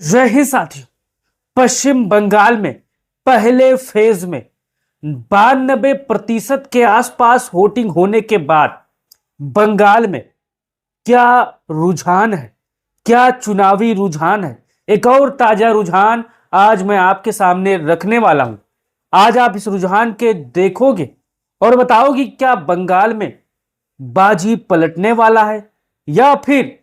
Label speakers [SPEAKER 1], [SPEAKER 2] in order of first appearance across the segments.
[SPEAKER 1] जय हिंद साथियों। पश्चिम बंगाल में पहले फेज में 92% के आसपास वोटिंग होने के बाद बंगाल में क्या रुझान है, क्या चुनावी रुझान है, एक और ताजा रुझान आज मैं आपके सामने रखने वाला हूं। आज आप इस रुझान के देखोगे और बताओगे क्या बंगाल में बाजी पलटने वाला है या फिर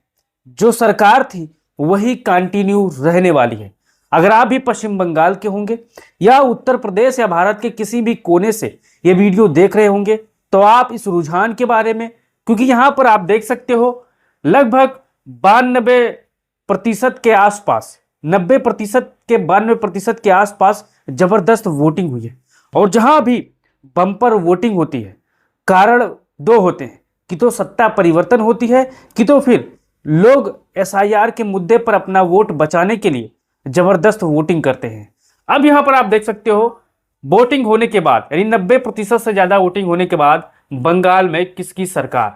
[SPEAKER 1] जो सरकार थी वही कंटिन्यू रहने वाली है। अगर आप भी पश्चिम बंगाल के होंगे या उत्तर प्रदेश या भारत के किसी भी कोने से ये वीडियो देख रहे होंगे तो आप इस रुझान के बारे में, क्योंकि यहां पर आप देख सकते हो लगभग 92% के आसपास, 90% के 92% के आसपास जबरदस्त वोटिंग हुई है। और जहां भी बम्पर वोटिंग होती है कारण दो होते हैं, कि तो सत्ता परिवर्तन होती है कि तो फिर लोग एसआईआर के मुद्दे पर अपना वोट बचाने के लिए जबरदस्त वोटिंग करते हैं। अब यहां पर आप देख सकते हो वोटिंग होने के बाद, यानी 90% से ज्यादा वोटिंग होने के बाद बंगाल में किसकी सरकार,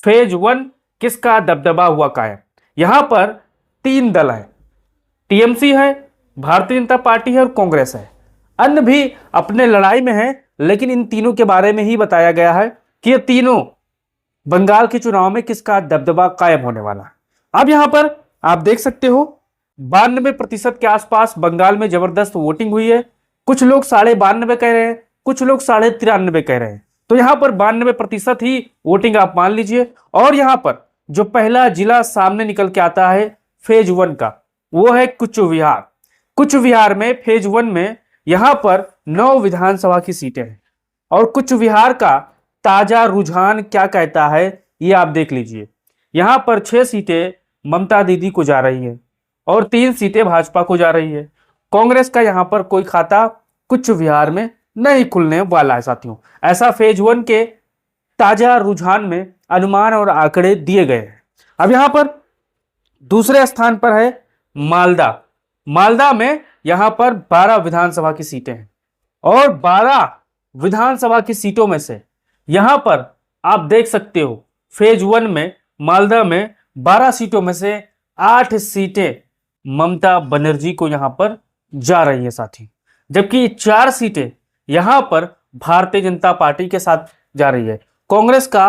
[SPEAKER 1] फेज 1 किसका दबदबा हुआ कायम। यहां पर 3 दल है, टीएमसी है, भारतीय जनता पार्टी है और कांग्रेस है। अन्य भी अपने लड़ाई में है, लेकिन इन तीनों के बारे में ही बताया गया है कि ये तीनों बंगाल के चुनाव में किसका दबदबा कायम होने वाला है। अब यहां पर आप देख सकते हो 92% के आसपास बंगाल में जबरदस्त वोटिंग हुई है। कुछ लोग 92.5 कह रहे हैं, कुछ लोग 93.5 कह रहे हैं। तो यहां पर 92% ही वोटिंग आप मान लीजिए। और यहां पर जो पहला जिला सामने निकल के आता है फेज 1 का, वो है कुच विहार। कुच विहार में फेज 1 में यहां पर 9 विधानसभा की सीटें हैं। और कुच विहार का ताजा रुझान क्या कहता है ये आप देख लीजिए। यहां पर 6 सीटें ममता दीदी को जा रही है और 3 सीटें भाजपा को जा रही है। कांग्रेस का यहां पर कोई खाता कुछ विहार में नहीं खुलने वाला है साथियों। ऐसा फेज 1 के ताजा रुझान में अनुमान और आंकड़े दिए गए हैं। अब यहां पर दूसरे स्थान पर है मालदा। मालदा में यहां पर 12 विधानसभा की सीटें हैं और 12 विधानसभा की सीटों में से यहां पर आप देख सकते हो फेज 1 में मालदा में 12 सीटों में से 8 सीटें ममता बनर्जी को यहां पर जा रही है साथी, जबकि 4 सीटें यहां पर भारतीय जनता पार्टी के साथ जा रही है। कांग्रेस का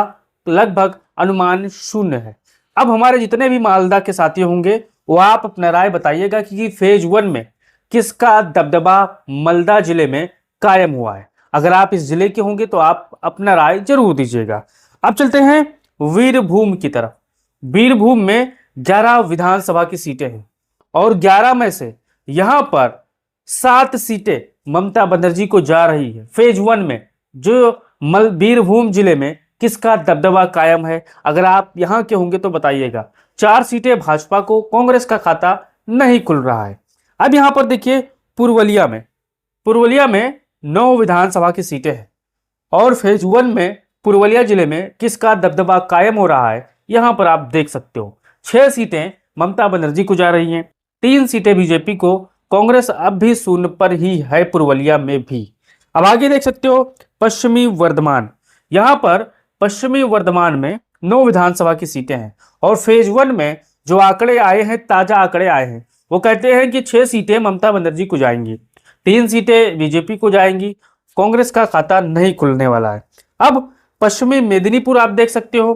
[SPEAKER 1] लगभग अनुमान 0 है। अब हमारे जितने भी मालदा के साथी होंगे वो आप अपना राय बताइएगा कि फेज 1 में किसका दबदबा मालदा जिले में कायम हुआ है। अगर आप इस जिले के होंगे तो आप अपना राय जरूर दीजिएगा। अब चलते हैं वीरभूम की तरफ। वीरभूम में 11 विधानसभा की सीटें हैं और 11 में से यहां पर 7 सीटें ममता बनर्जी को जा रही है। फेज 1 में जो वीरभूम जिले में किसका दबदबा कायम है, अगर आप यहां के होंगे तो बताइएगा। 4 सीटें भाजपा को, कांग्रेस का खाता नहीं खुल रहा है। अब यहां पर देखिए पुरवलिया में 9 विधानसभा की सीटें हैं और फेज 1 में पुरवलिया जिले में किसका दबदबा कायम हो रहा है यहां पर आप देख सकते हो। 6 सीटें ममता बनर्जी को जा रही हैं, 3 सीटें बीजेपी को, कांग्रेस अब भी 0 पर ही है पुरवलिया में भी। अब आगे देख सकते हो पश्चिमी वर्धमान। यहां पर पश्चिमी वर्धमान में 9 विधानसभा की सीटें हैं और फेज 1 में जो आंकड़े आए हैं, ताजा आंकड़े आए हैं, वो कहते हैं कि 6 सीटें ममता बनर्जी को जाएंगी, 3 सीटें बीजेपी को जाएंगी, कांग्रेस का खाता नहीं खुलने वाला है। अब पश्चिमी मेदिनीपुर आप देख सकते हो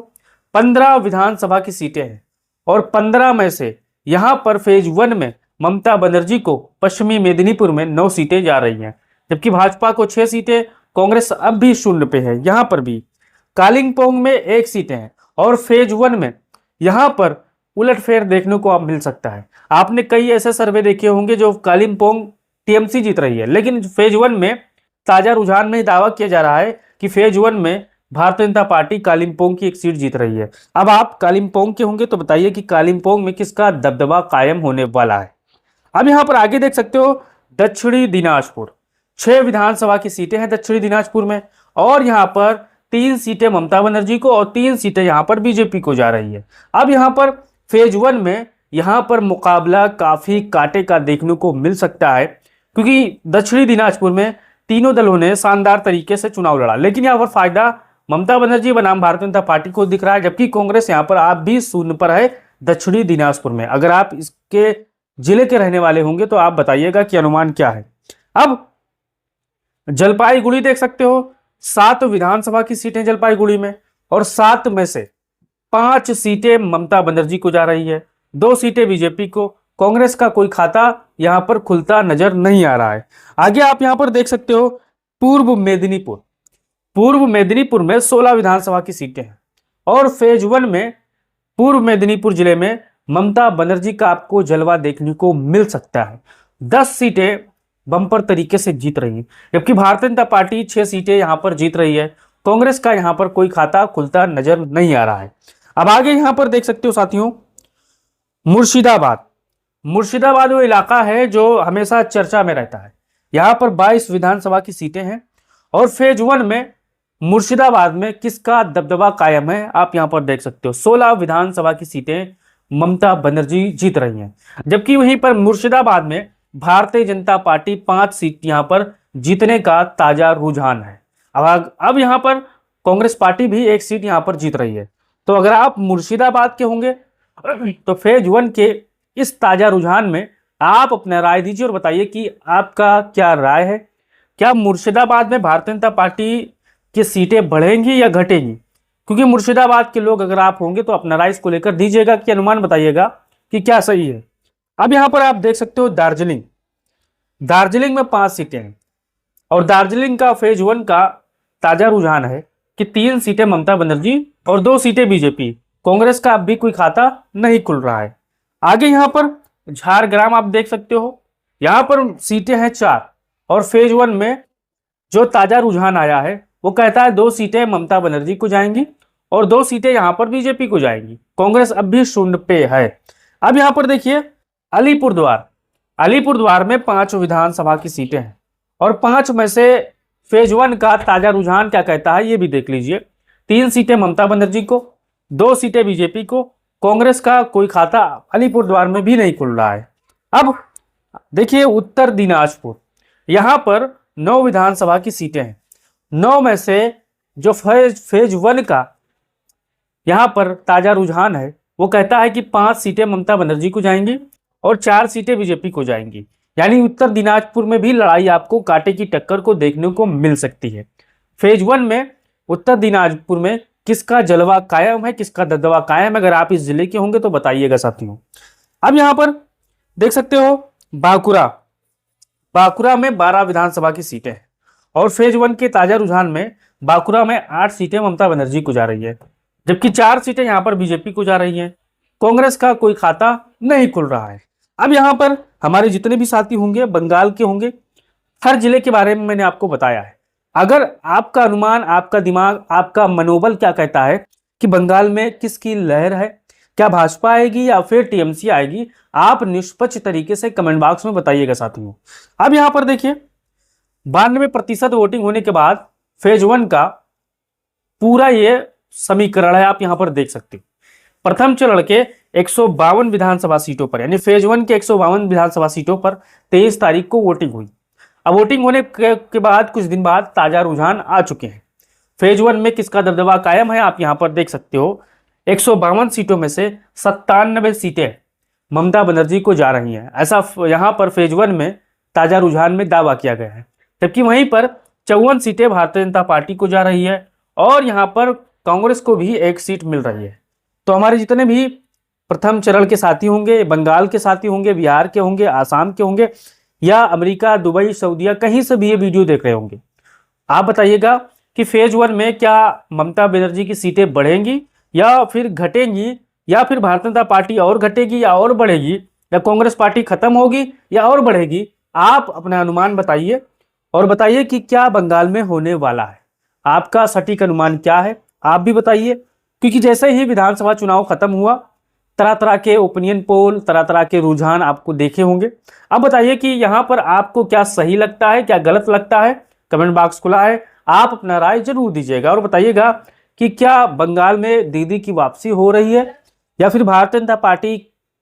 [SPEAKER 1] 15 विधानसभा की सीटें हैं और 15 में से यहां पर फेज 1 में ममता बनर्जी को पश्चिमी मेदिनीपुर में 9 सीटें जा रही हैं, जबकि भाजपा को 6 सीटें, कांग्रेस अब भी 0 पे है। यहां पर भी कालिंपोंग में 1 सीटें हैं और फेज 1 में यहां पर उलटफेर देखने को आप मिल सकता है। आपने कई ऐसे सर्वे देखे होंगे जो कालिंपोंग टीएमसी जीत रही है, लेकिन फेज 1 में ताजा रुझान में दावा किया जा रहा है कि फेज 1 में भारतीय जनता पार्टी कालिंपोंग की 1 सीट जीत रही है। अब आप कालिंपोंग के होंगे तो बताइए कि कालिंपोंग में किसका दबदबा कायम होने वाला है। अब यहां पर आगे देख सकते हो दक्षिणी दिनाजपुर, 6 विधानसभा की सीटें हैं दक्षिणी दिनाजपुर में और यहां पर 3 सीटें ममता बनर्जी को और 3 सीटें यहां पर बीजेपी को जा रही है। अब यहां पर फेज 1 में यहां पर मुकाबला काफी कांटे का देखने को मिल सकता है, क्योंकि दक्षिणी दिनाजपुर में तीनों दलों ने शानदार तरीके से चुनाव लड़ा, लेकिन यहां पर फायदा ममता बनर्जी बनाम भारतीय जनता पार्टी को दिख रहा है, जबकि कांग्रेस यहां पर आप भी 0 पर है दक्षिणी दिनाजपुर में। अगर आप इसके जिले के रहने वाले होंगे तो आप बताइएगा कि अनुमान क्या है। अब जलपाईगुड़ी देख सकते हो, 7 विधानसभा की सीटें जलपाईगुड़ी में, और 7 में से 5 सीटें ममता बनर्जी को जा रही है, 2 सीटें बीजेपी को। कांग्रेस का कोई खाता यहां पर खुलता नजर नहीं आ रहा है। आगे आप यहां पर देख सकते हो पूर्व मेदिनीपुर। पूर्व मेदिनीपुर में 16 विधानसभा की सीटें हैं, और फेज 1 में पूर्व मेदिनीपुर जिले में ममता बनर्जी का आपको जलवा देखने को मिल सकता है। 10 सीटें बम्पर तरीके से जीत रही है, जबकि भारतीय जनता पार्टी 6 सीटें यहां पर जीत रही है। कांग्रेस का यहां पर कोई खाता खुलता नजर नहीं आ रहा है। अब आगे यहां पर देख सकते हो साथियों, मुर्शिदाबाद। मुर्शिदाबाद वो इलाका है जो हमेशा चर्चा में रहता है। यहां पर 22 विधानसभा की सीटें हैं, और फेज 1 में मुर्शिदाबाद में किसका दबदबा कायम है आप यहां पर देख सकते हो। 16 विधानसभा की सीटें ममता बनर्जी जीत रही हैं, जबकि वहीं पर मुर्शिदाबाद में भारतीय जनता पार्टी 5 सीट यहां पर जीतने का ताजा रुझान है। अब यहां पर कांग्रेस पार्टी भी 1 सीट यहां पर जीत रही है। तो अगर आप मुर्शिदाबाद के होंगे तो फेज 1 के इस ताजा रुझान में आप अपना राय दीजिए और बताइए कि आपका क्या राय है। क्या मुर्शिदाबाद में भारतीय जनता पार्टी की सीटें बढ़ेंगी या घटेंगी? क्योंकि मुर्शिदाबाद के लोग अगर आप होंगे तो अपना राय इसको लेकर दीजिएगा कि अनुमान बताइएगा कि क्या सही है। अब यहां पर आप देख सकते हो दार्जिलिंग। दार्जिलिंग में 5 सीटें हैं, और दार्जिलिंग का फेज 1 का ताजा रुझान है कि 3 सीटें ममता बनर्जी और 2 सीटें बीजेपी। कांग्रेस का अब भी कोई खाता नहीं खुल रहा है। आगे यहां पर झारग्राम आप देख सकते हो, यहां पर सीटें हैं 4, और फेज 1 में जो ताजा रुझान आया है वो कहता है 2 सीटें ममता बनर्जी को जाएंगी और 2 सीटें यहां पर बीजेपी को जाएंगी। कांग्रेस अब भी शून्य पे है। अब यहां पर देखिए अलीपुरद्वार। अलीपुरद्वार में 5 विधानसभा की सीटें हैं, और 5 में से फेज 1 का ताजा रुझान क्या कहता है ये भी देख लीजिए। 3 सीटें ममता बनर्जी को, 2 सीटें बीजेपी को। कांग्रेस का कोई खाता अलीपुरद्वार में भी नहीं खुल रहा है। अब देखिए उत्तर दिनाजपुर, यहां पर 9 विधानसभा की सीटें हैं। 9 में से जो फेज 1 का यहां पर ताजा रुझान है वो कहता है कि 5 सीटें ममता बनर्जी को जाएंगी और 4 सीटें बीजेपी को जाएंगी। यानी उत्तर दिनाजपुर में भी लड़ाई आपको कांटे की टक्कर को देखने को मिल सकती है। फेज 1 में उत्तर दिनाजपुर में किसका जलवा कायम है, किसका दबदबा कायम है, अगर आप इस जिले के होंगे तो बताइएगा साथियों। अब यहां पर देख सकते हो बांकुरा। बांकुरा में 12 विधानसभा की सीटें हैं, और फेज 1 के ताजा रुझान में बांकुरा में 8 सीटें ममता बनर्जी को जा रही है, जबकि 4 सीटें यहां पर बीजेपी को जा रही हैं। कांग्रेस का कोई खाता नहीं खुल रहा है। अब यहां पर हमारे जितने भी साथी होंगे बंगाल के होंगे, हर जिले के बारे में मैंने आपको बताया है। अगर आपका अनुमान, आपका दिमाग, आपका मनोबल क्या कहता है कि बंगाल में किसकी लहर है, क्या भाजपा आएगी या फिर टीएमसी आएगी, आप निष्पक्ष तरीके से कमेंट बॉक्स में बताइएगा साथियों। अब यहां पर देखिए 92% वोटिंग होने के बाद फेज 1 का पूरा ये समीकरण है, आप यहां पर देख सकते हो। प्रथम चरण के 152 विधानसभा सीटों पर, यानी फेज 1 के 152 विधानसभा सीटों पर 23 तारीख को वोटिंग हुई। अब वोटिंग होने के बाद कुछ दिन बाद ताजा रुझान आ चुके हैं। फेज 1 में किसका दबदबा कायम है आप यहां पर देख सकते हो। 152 सीटों में से 97 सीटें ममता बनर्जी को जा रही हैं, ऐसा यहां पर फेज 1 में ताजा रुझान में दावा किया गया है। जबकि वहीं पर 54 सीटें भारतीय जनता पार्टी को जा रही है, और यहां पर कांग्रेस को भी 1 सीट मिल रही है। तो हमारे जितने भी प्रथम चरण के साथी होंगे, बंगाल के साथी होंगे, बिहार के होंगे, आसाम के होंगे, या अमेरिका, दुबई, सऊदीया, कहीं से भी ये वीडियो देख रहे होंगे, आप बताइएगा कि फेज 1 में क्या ममता बनर्जी की सीटें बढ़ेंगी या फिर घटेंगी, या फिर भारतीय जनता पार्टी और घटेगी या और बढ़ेगी, या कांग्रेस पार्टी खत्म होगी या और बढ़ेगी। आप अपना अनुमान बताइए और बताइए कि क्या बंगाल में होने वाला है। आपका सटीक अनुमान क्या है आप भी बताइए, क्योंकि जैसे ही विधानसभा चुनाव खत्म हुआ तरह तरह के ओपिनियन पोल, तरह तरह के रुझान आपको देखे होंगे। अब बताइए कि यहाँ पर आपको क्या सही लगता है, क्या गलत लगता है। कमेंट बॉक्स खुला है, आप अपना राय जरूर दीजिएगा और बताइएगा कि क्या बंगाल में दीदी की वापसी हो रही है या फिर भारतीय जनता पार्टी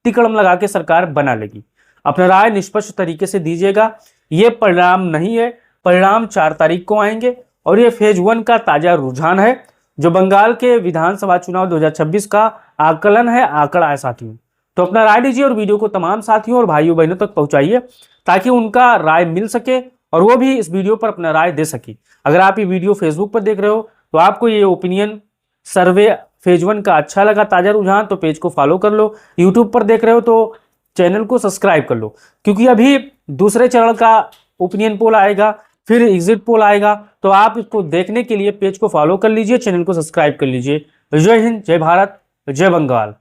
[SPEAKER 1] टिकड़म लगा के सरकार बना लेगी। अपना राय निष्पक्ष तरीके से दीजिएगा। ये परिणाम नहीं है, परिणाम 4 तारीख को आएंगे, और ये फेज 1 का ताजा रुझान है जो बंगाल के विधानसभा चुनाव 2026 का आकलन है, आंकड़ा है साथियों। तो अपना राय दीजिए और वीडियो को तमाम साथियों और भाइयों बहनों तक पहुंचाइए ताकि उनका राय मिल सके और वो भी इस वीडियो पर अपना राय दे सके। अगर आप ये वीडियो फेसबुक पर देख रहे हो तो आपको ये ओपिनियन सर्वे फेज 1 का अच्छा लगा, ताजा रुझान, तो पेज को फॉलो कर लो। यूट्यूब पर देख रहे हो तो चैनल को सब्सक्राइब कर लो, क्योंकि अभी दूसरे चरण का ओपिनियन पोल आएगा, फिर एग्जिट पोल आएगा, तो आप इसको देखने के लिए पेज को फॉलो कर लीजिए, चैनल को सब्सक्राइब कर लीजिए। जय हिंद, जय भारत, जय बंगाल।